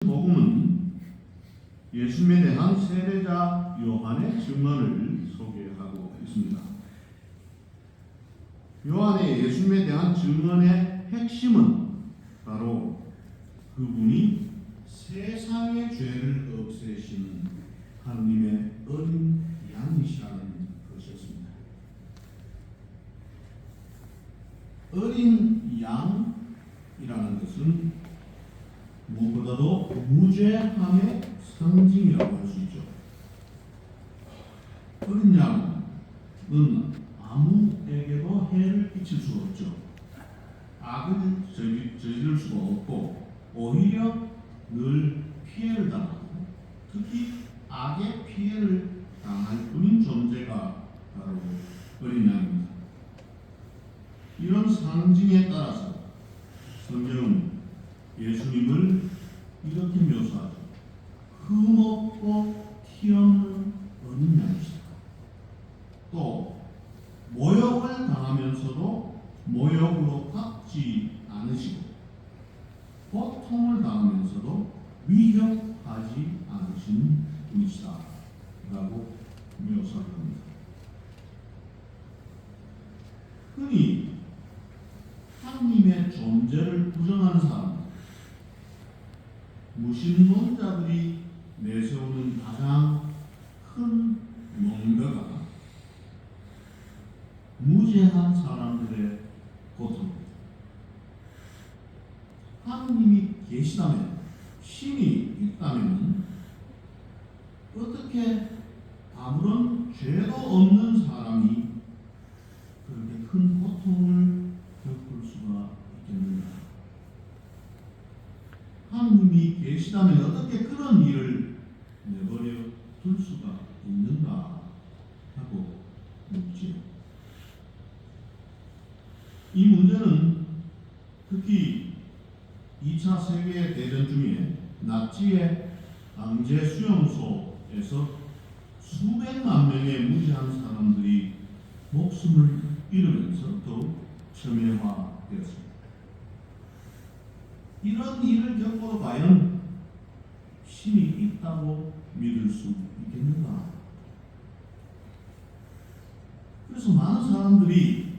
복음은 예수님에 대한 세례자 요한의 증언을 소개하고 있습니다. 요한의 예수님에 대한 증언의 핵심은 바로 그분이 세상의 죄를 없애시는 하느님의 어린 양이시라는 것이었습니다. 어린 양이라는 것은 무엇보다도 무죄함의 상징이라고 할 수 있죠. 어린 양은 아무에게도 해를 끼칠 수 없죠. 악을 저지를 수가 없고 오히려 늘 피해를 당하고 특히 악의 피해를 당할 뿐인 존재가 바로 어린 양입니다. 이런 상징에 따라서 성경은 예수님을 이렇게 묘사하죠. 흠없고 티없는 어린 양이시다. 또 모욕을 당하면서도 모욕으로 갚지 않으시고 고통을 당하면서도 위협하지 않으신 분이시다 라고 묘사합니다. 흔히 하나님의 존재를 부정하는 사람, 무신론자들이 내세우는 가장 큰 뭔가가 무죄한 사람들의 고통입니다. 하나님이 계시다면, 신이 있다면 어떻게 아무런 죄도 없는 사람이 그렇게 큰 고통을 겪을 수가 있겠는가? 하나님이 계시다면 어떻게 그런 일을 내버려 둘 수가 있는가 하고 묻지요. 이 문제는 특히 2차 세계대전 중에 나치의 강제 수용소에서 수백만 명의 무지한 사람들이 목숨을 잃으면서 더욱 첨예화되었습니다. 이런 일을 겪고 과연 신이 있다고 믿을 수 있겠는가? 그래서 많은 사람들이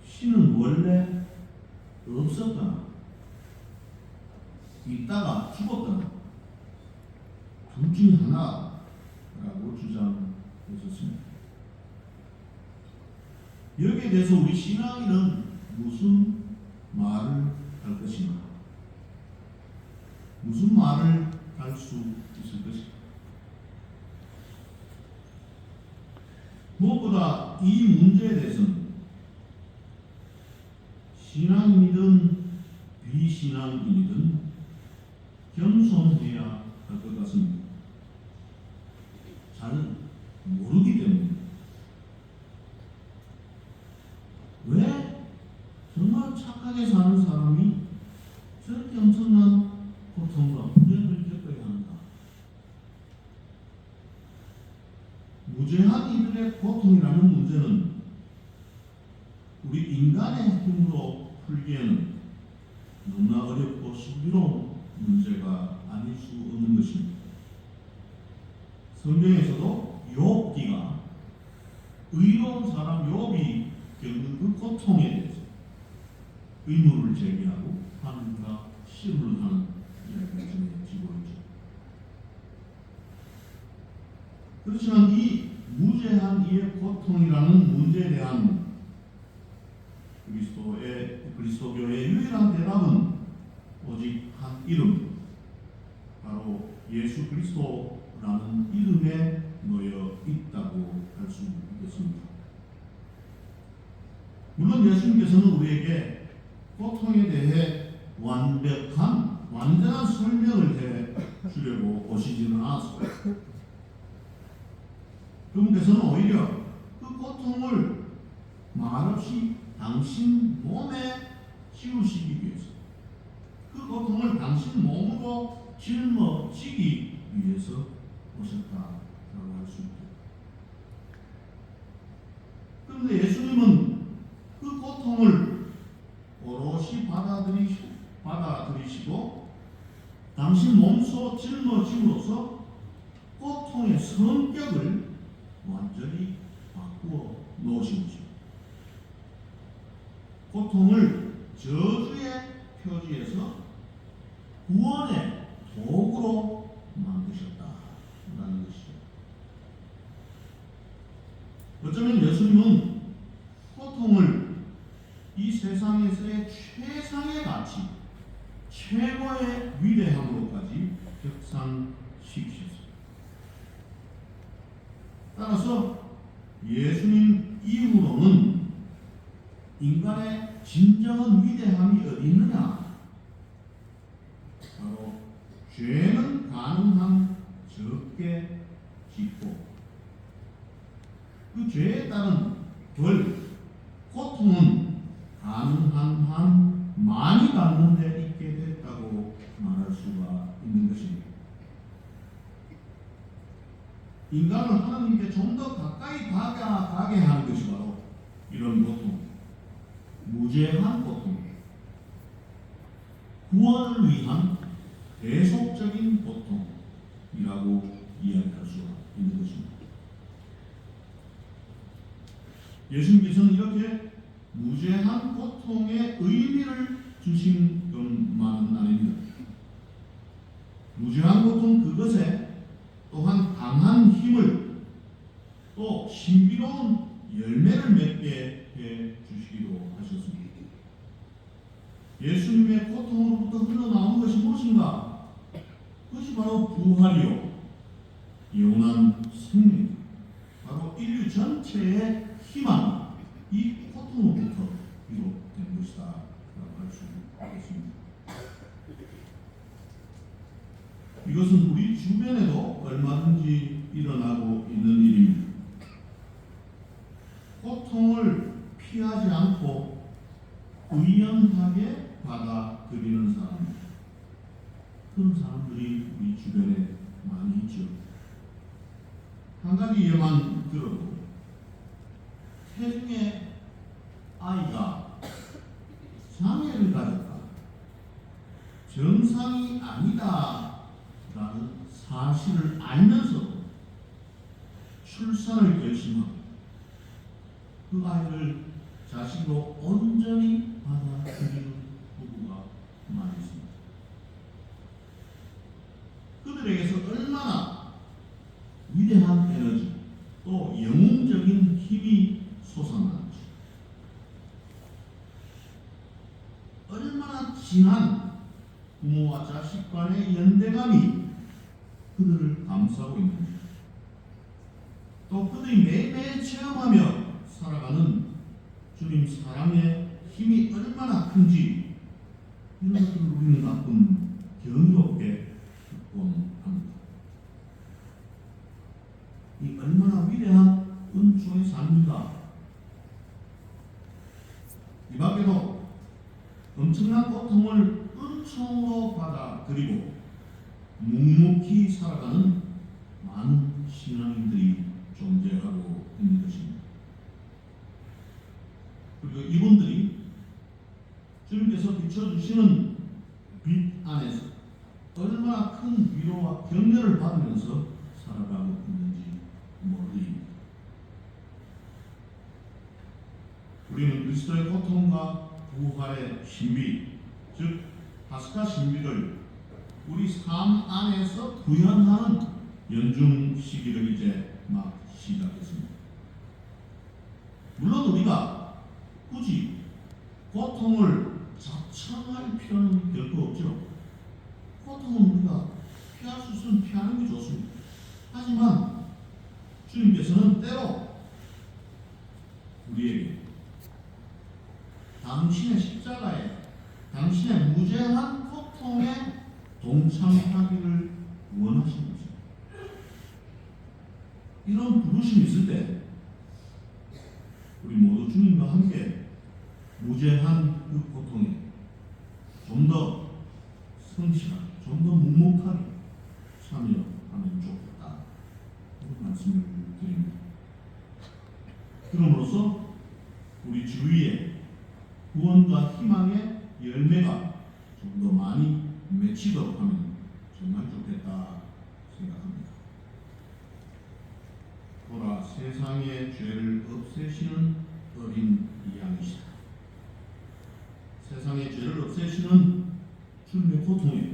신은 원래 없었거나 있다가 죽었거나 둘 중에 하나라고 주장했었습니다. 여기에 대해서 우리 신앙인은 무슨 말을 할 것인가? 무슨 말을 할 수 있을 것인가? 무엇보다 이 문제에 대해서는 신앙인이든 비신앙인이든 겸손해야 할 것 같습니다. 잘 모르기 때문입니다. 왜 정말 착하게 사는 사람이 저렇게 엄청난 고통과 문제를 겪어야 하는가? 무죄한 이들의 고통이라는 문제는 우리 인간의 힘으로 풀기에는 너무나 어렵고 신비로운 문제가 아닐 수 없는 것입니다. 성경에서도 욥기가 의로운 사람 욥이 겪는 그 고통에 대해서 의문을 제기하고 하나님과 시험을 하는 이야기가 전해지고 있죠. 그렇지만 이 무죄한 이의 고통이라는 문제에 대한 그리스도교의 유일한 대답은 오직 한 이름, 바로 예수 그리스도라는 이름에 놓여 있다고 할 수 있겠습니다. 물론 예수님께서는 우리에게 고통에 대해 완전한 설명을 해 주려고 오시지는 않았습니다. 그분께서는 오히려 그 고통을 말없이 당신 몸에 씌우시기 위해서, 그 고통을 당신 몸으로 짊어지기 위해서 오셨다라고 할 수 있죠. 그런데 예수님은 그 고통을 오롯이 받아들이시고 당신 몸소 짊어짐으로써 고통의 성격을 완전히 바꾸어 놓으신 것입니다. 고통을 저주의 표지에서 구원의 도구로 만드셨다라는 것이죠. 어쩌면 예수님은 고통을 이 세상에서의 최상의 가치, 최고의 위대함으로까지 격상시키셨습니다. 따라서 예수님 이후로는 인간의 진정한 위대함이 어디 있느냐? 바로 죄는 가능한 적게 짓고 그 죄에 따른 벌, 고통은 가능한 한 많이 받는 데 있게 됐다고 말할 수가 있는 것입니다. 인간을 하나님께 좀 더 가까이 다가가게 하는 것이 바로 이런 고통, 무죄한 고통입니다. 구원을 위한 계속적인 고통이라고 이야기할 수가 있는 것입니다. 예수님께서는 이렇게 무죄한 고통의 의미를 주신 것만은 아닙니다. 무죄한 고통 그것에 또한 강한 힘을 또 신비로운 열매를 맺게 해 주시기도 하셨습니다. 예수님의 고통으로부터 흘러나온 것이 무엇인가? 그것이 바로 부활이요 영원한 생명입니다. 바로 인류 전체의 희망, 이 고통으로부터 비롯된 것이다 라고 할 수 있겠습니다. 이것은 우리 주변에도 얼마든지 일어나고 있는 일입니다. 고통을 피하지 않고 의연하게 받아들이는 사람, 그런 사람들이 우리 주변에 많이 있죠. 한 가지 예만 들어도 태중의 아이가 장애를 가졌다, 정상이 아니다 라는 사실을 알면서도 출산을 결심하고 그 아이를 자식으로 온전히 받아들이는 부부가 많이 있습니다. 그들에게서 얼마나 위대한 에너지 또 영웅적인 힘이 솟아나는지, 얼마나 진한 부모와 자식 간의 연대감이 그들을 감싸고 있는지, 또 그들이 매일매일 체험하며 살아가는 주님 사랑의 힘이 얼마나 큰지, 이런 것들을 우리는 가끔 경이롭게 듣곤 합니다. 이 얼마나 위대한 은총의 삶인가. 이 밖에도 엄청난 고통을 은총으로 받아들이고 묵묵히 살아가는 많은 신앙인들이 존재하고 있는 것입니다. 그리고 이분들이 주님께서 비춰주시는 빛 안에서 얼마나 큰 위로와 격려를 받으면서 살아가고 있는지 모릅니다. 우리는 그리스도의 고통과 부활의 신비, 즉 파스카 신비를 우리 삶 안에서 구현하는 연중 시기를 이제 막 시작했습니다. 물론 우리가 굳이 고통을 자청할 필요는 결코 없죠. 고통은 우리가 피할 수 있으면 피하는 게 좋습니다. 하지만 주님께서는 때로 우리에게 당신의 십자가에 당신의 무죄한 고통에 동참하기를 원하시는 것입니다. 이런 부르심이 있을 때 우리 모두 주님과 함께 무죄한 그 고통에 좀 더 성실하게, 좀 더 묵묵하게 참여하면 좋겠다, 그런 말씀을 드립니다. 그럼으로써 우리 주위에 구원과 희망의 열매가 좀 더 많이 맺히도록 하면 정말 좋겠다 생각합니다. 보라, 세상의 죄를 없애시는 어린 양이시다. 세상의 죄를 없애시는 주님의 고통에